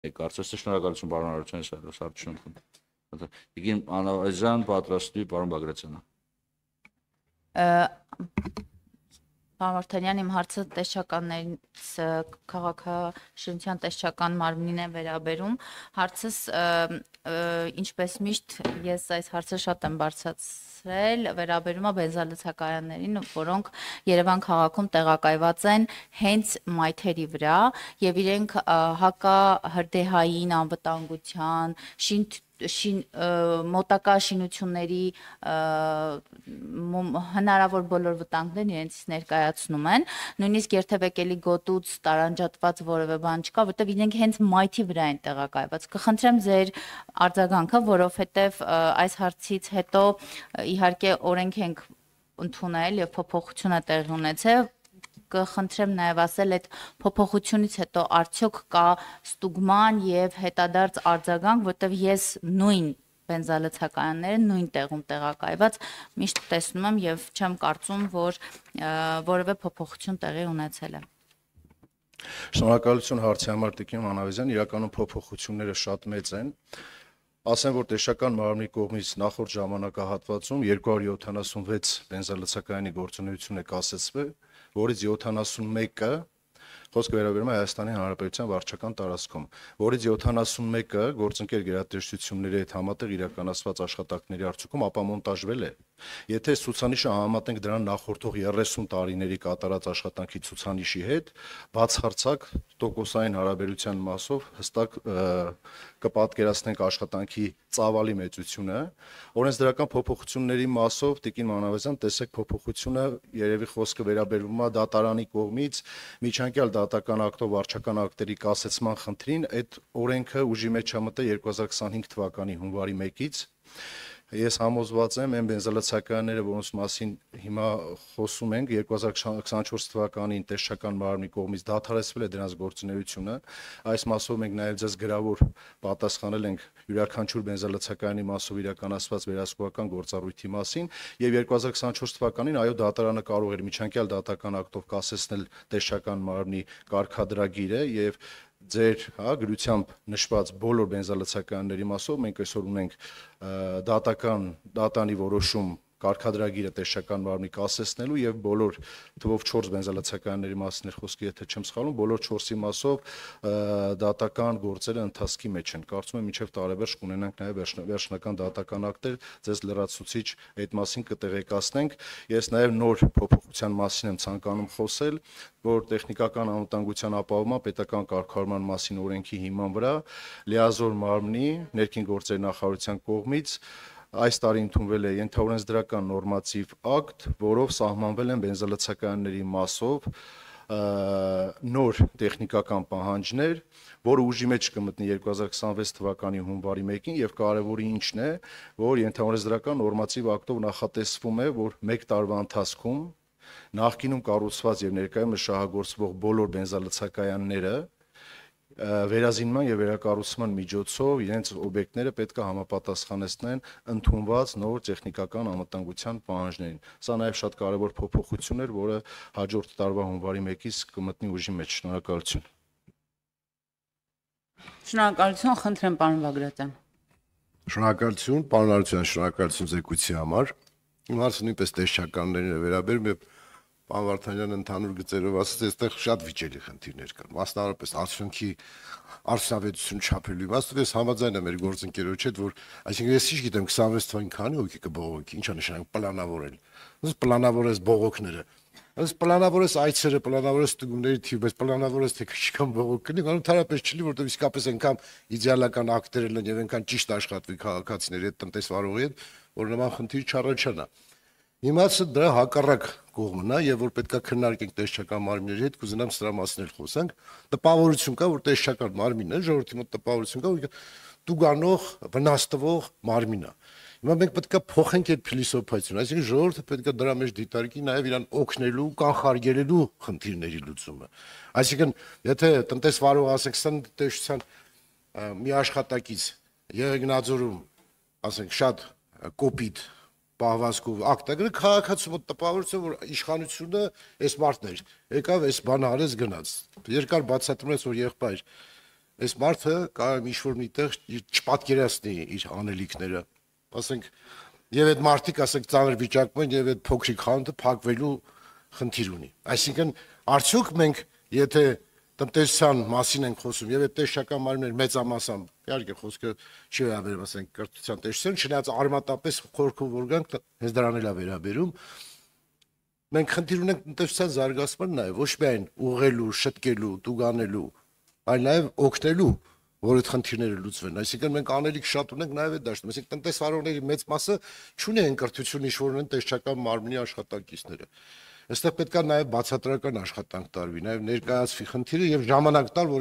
Կարծես թե շնորհակալություն պարոն Արարողյան, սարդաշնորհ։ Տիկին Անահազյան, պատրաստի պարոն Բագրատյանը։ Պարոն Վարդանյան, իմ հարցը տեսչականներից քաղաքաշինության տեսչական մարմնին է վերաբերում։ Հարցս ինչպես միշտ ես այս հարցը շատ եմ բարձրացրել, վերաբերում է բենզալցակայաններին, որոնք Երևան քաղաքում տեղակայված են հենց մայթերի վրա եւ իրենք հակահրդեհային անվտանգության, մոտակա շինությունների հնարավոր բոլոր վտանգներն իրենցից ներկայացնում են, նույնիսկ երթևեկելի գոտուց տարանջատված որևէ բան չկա, որտեղ իրենք հենց մայթի վրա են տեղակայված։ Կխնդրեմ ձեր արձագանքը, որովհետև այս հարցից հետո իհարկե օրենք ենք ընդունել եւ փոփոխություն է տեղի ունեցել, կխնդրեմ նաև ասել այդ փոփոխությունից հետո արդյոք կա ստուգման եւ հետադարձ արձագանք, որտեղ ես նույն բենզալցակայանները նույն տեղում տեղակայված միշտ տեսնում եմ եւ չեմ կարծում, որ որևէ փոփոխություն տեղի ունեցել է։ Շնորհակալություն հարցի համար Տիկին Անահազյան, իրականում փոփոխությունները շատ մեծ են։ Ասեմ, որ տեսչական մարմնի կողմից նախորդ ժամանակահատվածում 276 բենզալցակայանի գործունեություն է կասեցվել, որից 71-ը խոսքը վերաբերում է Հայաստանի Հանրապետության վարչական տարածքում, որից 71-ը գործընկեր գերատեսչությունների հետ համատեղ իրականացված աշխատանքների արդյունքում ապամոնտաժվել է։ Եթե ցուցանիշը համեմատենք դրան նախորդող 30 տարիների կատարած աշխատանքի ցուցանիշի հետ, բացարձակ տոկոսային հարաբերության մասով հստակ կպատկերացնենք աշխատանքի ծավալի մեծությունը, օրենսդրական փոփոխությունների մասով Տիկին Անահազյան, տեսեք փոփոխությունը երևի խոսքը վերաբերում է դատարանի կողմից միջանկյալ դատական ակտով վարչական ակտերի կասեցման խնդրին, այդ օրենքը ուժի մեջ չմտա 2025 թվականի հունվարի 1-ից։ Ես համոզված եմ, այն բենզալցակայանները, որոնց մասին հիմա խոսում ենք, 2024 թվականին տեսչական մարմնի կողմից դադարեցվել է դրանց գործունեությունը, այս մասով մենք նաև ձեզ գրավոր պատասխանել ենք յուրաքանչյուր բենզալցակայանի մասով իրականացված վերահսկողական գործառույթի մասին, եւ 2024 թվականին այո դատարանը կարող էր միջանկյալ դատական ակտով կասեցնել տեսչական մարմնի կարգադրագիրը եւ ձեր գրությամբ նշված բոլոր բենզալցակայանների մասով մենք այսօր ունենք դատանի որոշում կարգադրագիրը տեսչական մարմնի կասեցնելու եւ բոլոր թվով 4 բենզալցակայանների մասին է խոսքը, եթե չեմ սխալվում, բոլոր 4-ի մասով դատական գործերը ընթացքի մեջ են։ Կարծում եմ մինչեւ տարեվերջ կունենանք նաեւ վերջնական դատական ակտեր, ձեզ լրացուցիչ այդ մասին կտեղեկացնենք։ Ես նաեւ նոր փոփոխության մասին եմ ցանկանում խոսել, որ տեխնիկական անվտանգության ապահովման պետական կարգավորման մասին օրենքի հիման վրա լիազոր մարմնի ներքին գործերի նախարարության կողմից այս տարի ընդունվել է ենթաօրենսդրական նորմատիվ ակտ, որով սահմանվել են բենզալցակայանների մասով նոր տեխնիկական պահանջներ, որը ուժի մեջ կմտնի 2026 թվականի հունվարի 1-ին եւ կարեւորը ինչն է, որ ենթաօրենսդրական նորմատիվ ակտով նախատեսվում է, որ 1 տարվա ընթացքում նախկինում կառուցված եւ ներկայումս շահագործվող բոլոր բենզալցակայանները վերազինման եւ վերակառուցման միջոցով իրենց օբյեկտները պետք է համապատասխանեցնեն ընդունված նոր տեխնիկական անվտանգության պահանջներին։ Սա նաեւ շատ կարեւոր փոփոխություն էր, որը հաջորդ տարվա հունվարի 1-ից կմտնի ուժի մեջ։ Շնորհակալություն։ Շնորհակալություն, խնդրեմ պարոն Բագրատյան։ Շնորհակալություն, պարոն Արարողյան, շնորհակալություն զեկույցի համար։ Իմ հարցը նույնպես տեսչականներին է վերաբերում եւ Պարոն Վարդանյանը ընդհանուր գծերով ասաց, այստեղ շատ վիճելի խնդիրներ կան։ Մասնավորապես արդյունքի արդյունավետություն չափելու իմաստով ես համաձայն եմ մեր գործընկերոջ հետ, որ այսինքն ես ինչ գիտեմ 26 թվականին քանի հոգի կբողոքի, ինչա նշանակում պլանավորել։ Ոնց պլանավորես բողոքները։ Ոնց պլանավորես այցերը, պլանավորես ստուգումների թիվ, բայց պլանավորես թե քիչքան բողոք կլինի, անընդհանրապես չլինի, որտեղ իսկապես այնքան իդեալական ակտեր լինեն եւ այնքան ճիշտ աշխատվի քաղաքացիների հետ, տնտեսվարողի հետ, որ նման խնդիր չառաջանա։ Իմացը դրա հակառակ կողմն է եւ որ պետքա քննարկենք տեսչական մարմինների հետ, կուզենամ սրա մասին էլ խոսանք։ Տպավորություն կա, որ տեսչական մարմինը ժողովրդի մոտ տպավորություն կա, որ տուգանող, վնաստվող մարմին է։ Հիմա մենք պետքա փոխենք այդ փիլիսոփայությունը, այսինքն ժողովուրդը պետքա դրա մեջ դիտարկի նաեւ իրան օգնելու, կանխարգելելու խնդիրների լուծումը։ Այսինքն, եթե տնտեսվարող ասենք սա տեսչության մի աշխատակից Եղեգնաձորում, ասենք շատ կոպիտ պահվածքով ակտագրը քաղաքացու մոտ տպավորություն, որ իշխանությունը այս մարդն էր, եկավ այս բանը արեց գնաց։ Երկար բացատրում ես, որ եղբայր այս մարդը կարող է ինչ-որ միտեղ չպատկերացնի իր անելիքները, ասենք, եւ այդ մարդիկ, ասենք, ծանր վիճակում են եւ այդ փոքրիկ խանութը փակվելու խնդիր ունի։ Այսինքն, արդյոք մենք, եթե տնտեսության մասին ենք խոսում եւ այդ տեսչական մարմինները մեծամասամբ, իհարկե խոսքը չի վերաբերում, ասենք, կրթության տեսչություն, չնայած արմատապես խորքում որ գանք, հենց դրան էլ է վերաբերում, մենք խնդիր ունենք տնտեսության զարգացման նաեւ ոչ միայն ուղղելու, շտկելու, տուգանելու, այլ նաեւ օգնելու, որ այդ խնդիրները լուծվեն։ Այսինքն մենք անելիք շատ ունենք նաեւ այդ դաշտում, այսինքն տնտեսվարողների մեծ մասը չունեն կրթություն, ինչ որ ունեն տեսչական մարմնի աշխատակիցները։ Այստեղ պետք է նաև բացատրական աշխատանք տարվի, նաև ներկայացվի խնդիրը եւ ժամանակ տալ, որ